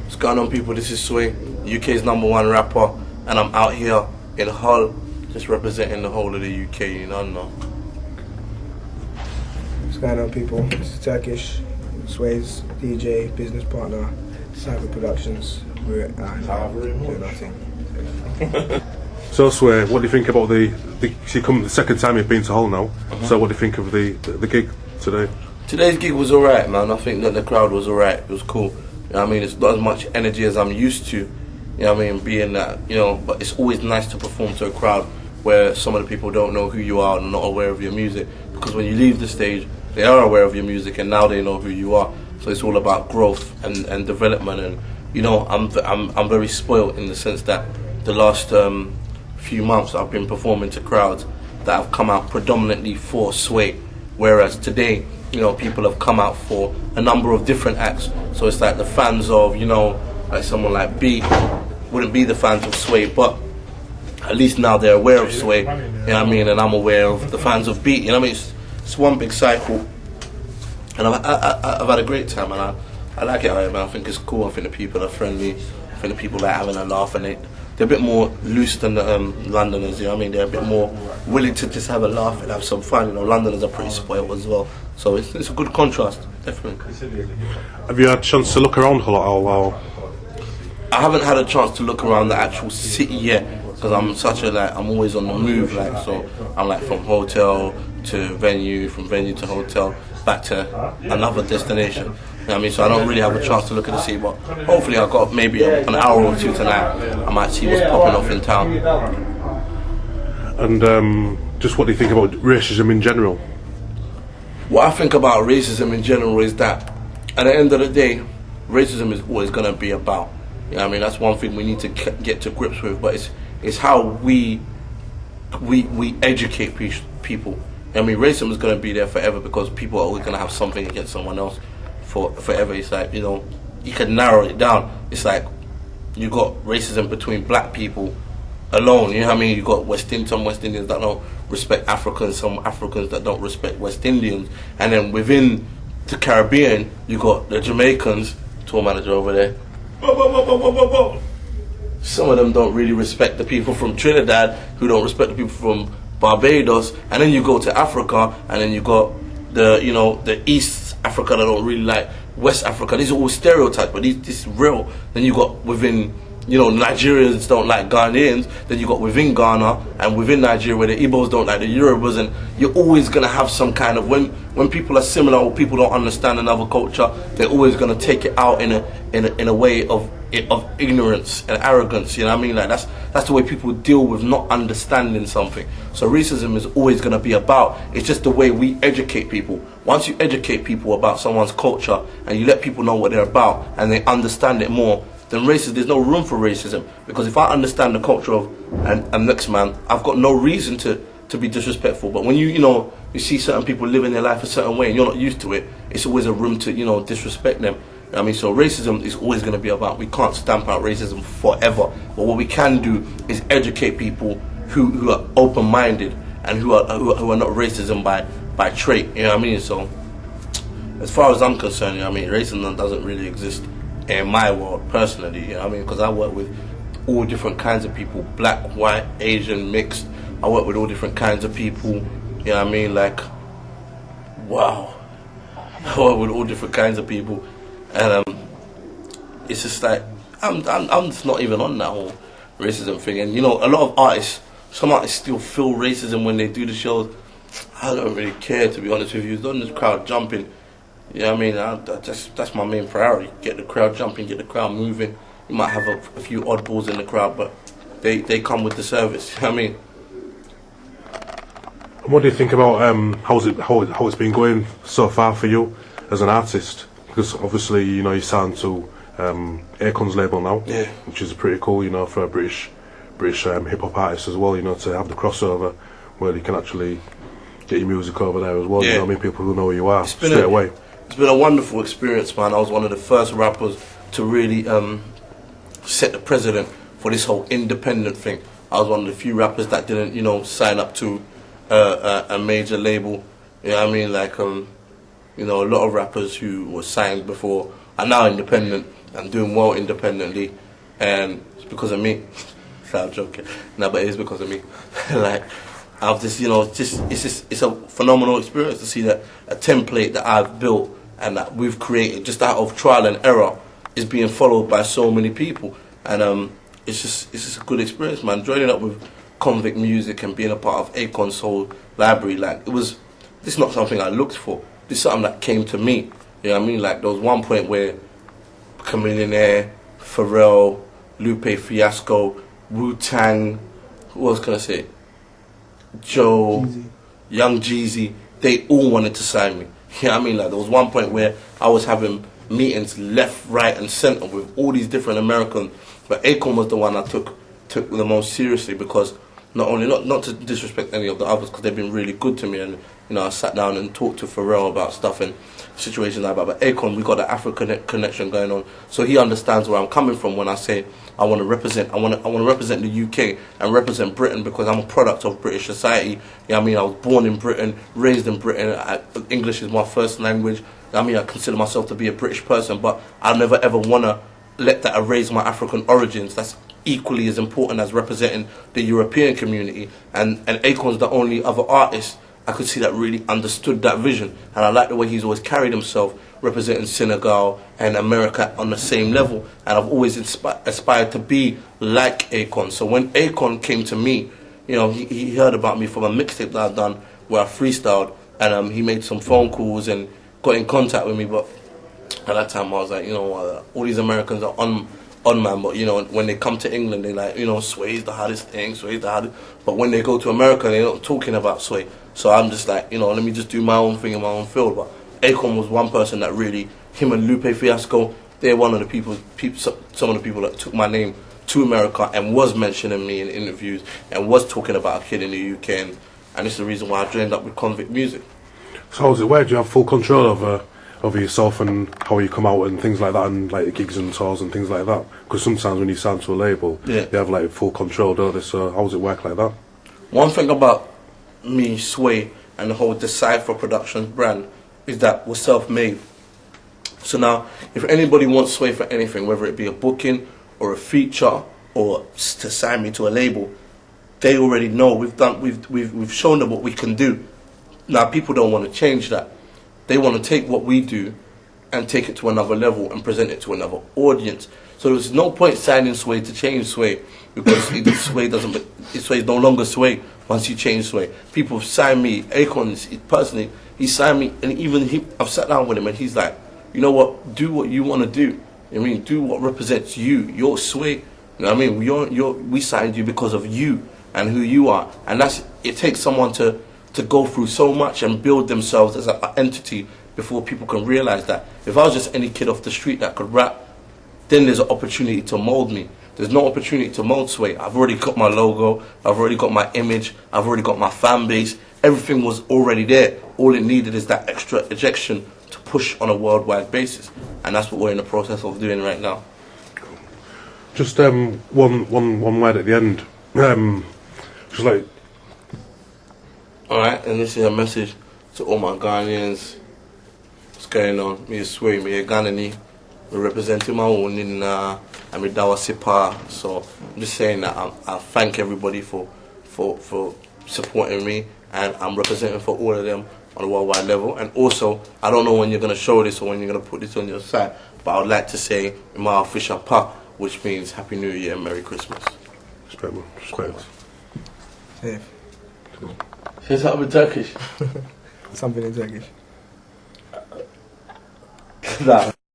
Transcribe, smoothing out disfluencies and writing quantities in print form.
What's going on, people? This is Sway, UK's #1 rapper, and I'm out here in Hull, just representing the whole of the UK, you know. What's going on, people? This is Turkish, Sways, DJ, business partner, Cyber Productions. We're doing nothing. So, Sway, what do you think about the second time you've been to Hull now? So what do you think of the gig today? Today's gig was alright, man. I think that the crowd was alright. It was cool. You know what I mean? It's not as much energy as I'm used to. You know what I mean? Being that, you know, but it's always nice to perform to a crowd where some of the people don't know who you are and not aware of your music. Because when you leave the stage, they are aware of your music and now they know who you are. So it's all about growth and development. And you know, I'm very spoiled in the sense that the last few months I've been performing to crowds that have come out predominantly for Sway, whereas today, you know, people have come out for a number of different acts. So it's like the fans of, you know, like someone like B wouldn't be the fans of Sway, but at least now they're aware of Sway, you know what I mean, and I'm aware of the fans of B, you know what I mean? It's one big cycle, and I've had a great time, and I like it, man. I think it's cool. I think the people are friendly. I think the people are having a laugh, and they're a bit more loose than the Londoners, you know what I mean? They're a bit more willing to just have a laugh and have some fun, you know. Londoners are pretty spoiled as well. So it's a good contrast, definitely. Have you had a chance to look around Hull at all? Or? I haven't had a chance to look around the actual city yet, because I'm such a, like, I'm always on the move, like, so I'm like from hotel to venue, from venue to hotel, back to another destination. You know what I mean? So I don't really have a chance to look at the city, but hopefully I've got maybe an hour or two tonight. I might see what's popping off in town. And just what do you think about racism in general? What I think about racism in general is that at the end of the day, racism is always going to be about. You know what I mean? That's one thing we need to get to grips with, but it's how we educate people. I mean, racism is going to be there forever because people are always going to have something against someone else forever. It's like, you know, you can narrow it down. It's like you got racism between black people alone, you know what I mean? You got some West Indians that don't respect Africans, some Africans that don't respect West Indians, and then within the Caribbean, you got the Jamaicans, tour manager over there. Some of them don't really respect the people from Trinidad, who don't respect the people from Barbados, and then you go to Africa, and then you got the East Africa that don't really like West Africa. These are all stereotypes, but this is real. Then you got within, you know, Nigerians don't like Ghanaians. Then you got within Ghana and within Nigeria where the Igbos don't like the Yorubas, and you're always gonna have some kind of, when people are similar or people don't understand another culture, they're always gonna take it out in a way of ignorance and arrogance. You know what I mean? Like that's the way people deal with not understanding something. So racism is always gonna be about. It's just the way we educate people. Once you educate people about someone's culture and you let people know what they're about and they understand it more, then there's no room for racism, because if I understand the culture of a next man, I've got no reason to be disrespectful. But when you see certain people living their life a certain way and you're not used to it, it's always a room to, you know, disrespect them. I mean, so racism is always going to be about. We can't stamp out racism forever, but what we can do is educate people who are open-minded and who are not racism by trait. You know what I mean? So as far as I'm concerned, you know what I mean, racism doesn't really exist in my world personally, you know what I mean, because I work with all different kinds of people, black, white, Asian, mixed. I work with all different kinds of people, you know what I mean, like, wow. I work with all different kinds of people, and it's just like, I'm just not even on that whole racism thing. And you know, a lot of artists, some artists still feel racism when they do the shows. I don't really care, to be honest with you. As long as the crowd jumping, you know what I mean? That's my main priority. Get the crowd jumping, get the crowd moving. You might have a few oddballs in the crowd, but they come with the service. You know what I mean? What do you think about how it's been going so far for you as an artist? Because obviously, you know, you signed to Akon's label now, yeah, which is pretty cool, you know, for a British hip hop artist as well. You know, to have the crossover where you can actually get your music over there as well. Yeah. You know what I mean? People who know who you are straight away. It's been a wonderful experience, man. I was one of the first rappers to really set the precedent for this whole independent thing. I was one of the few rappers that didn't, you know, sign up to a major label. You know what I mean? Like, you know, a lot of rappers who were signed before are now independent. I'm doing well independently, and it's because of me. I'm joking. No, but it is because of me. Like, I've just, you know, it's a phenomenal experience to see that a template that I've built and that we've created just out of trial and error is being followed by so many people, and it's just a good experience, man. Joining up with Convict Music and being a part of Akon's Soul Library, like, this is not something I looked for. This is something that came to me. You know what I mean? Like, there was one point where Chameleon Air, Pharrell, Lupe Fiasco, Wu-Tang, who else can I say? Joe, Jeezy. Young Jeezy, they all wanted to sign me. You know what I mean? Like, there was one point where I was having meetings left, right and centre with all these different Americans, but Akon was the one I took the most seriously, because not to disrespect any of the others, because they've been really good to me, and you know, I sat down and talked to Pharrell about stuff and situations like that. But Akon, we got the African connection going on, so he understands where I'm coming from when I say I want to represent. I want to represent the UK and represent Britain, because I'm a product of British society. You know what I mean? I was born in Britain, raised in Britain. English is my first language. I mean, I consider myself to be a British person, but I never ever want to let that erase my African origins. That's equally as important as representing the European community. And Akon's the only other artist I could see that really understood that vision. And I like the way he's always carried himself, representing Senegal and America on the same level. And I've always aspired to be like Akon. So when Akon came to me, you know, he heard about me from a mixtape that I've done where I freestyled, and he made some phone calls and got in contact with me. But at that time I was like, you know, all these Americans are on man, but you know, when they come to England, they like, you know, Sway's the hardest thing, Sway's the hardest. But when they go to America, they're not talking about Sway. So I'm just like, you know, let me just do my own thing in my own field. But Akon was one person that really, him and Lupe Fiasco, they're one of the people, some of the people that took my name to America and was mentioning me in interviews and was talking about a kid in the UK, and this is the reason why I joined up with Convict Music. So how's it? Where do you have full control over yourself and how you come out and things like that, and like gigs and tours and things like that? Because sometimes when you sign to a label, yeah, you have like full control, don't they? So how does it work like that? One thing about me, Sway, and the whole Decipher Productions brand is that we're self-made. So now, if anybody wants Sway for anything, whether it be a booking or a feature or to sign me to a label, they already know. We've shown them what we can do. Now people don't want to change that. They want to take what we do and take it to another level and present it to another audience. So there's no point signing Sway to change Sway, because Sway is no longer Sway once you change Sway. People sign me, Akon personally, he signed me, and even I've sat down with him and he's like, you know what, do what you want to do. I mean, do what represents you. You're Sway. You know what I mean? We signed you because of you and who you are. And it takes someone to go through so much and build themselves as an entity before people can realize that. If I was just any kid off the street that could rap, then there's an opportunity to mold me. There's no opportunity to mold Sway. I've already got my logo, I've already got my image, I've already got my fan base. Everything was already there. All it needed is that extra ejection to push on a worldwide basis. And that's what we're in the process of doing right now. Just one word at the end. Just like, alright, and this is a message to all my Ghanaians. What's going on? Me is Sway, me a Ghanaian. We're representing my own in Amidawa Sipa. So I'm just saying that I thank everybody for supporting me, and I'm representing for all of them on a worldwide level. And also, I don't know when you're going to show this or when you're going to put this on your site, but I would like to say my official pa, which means Happy New Year and Merry Christmas. Respect, man. Respect. Safe. Say something in Turkish. Something in Turkish. Nah.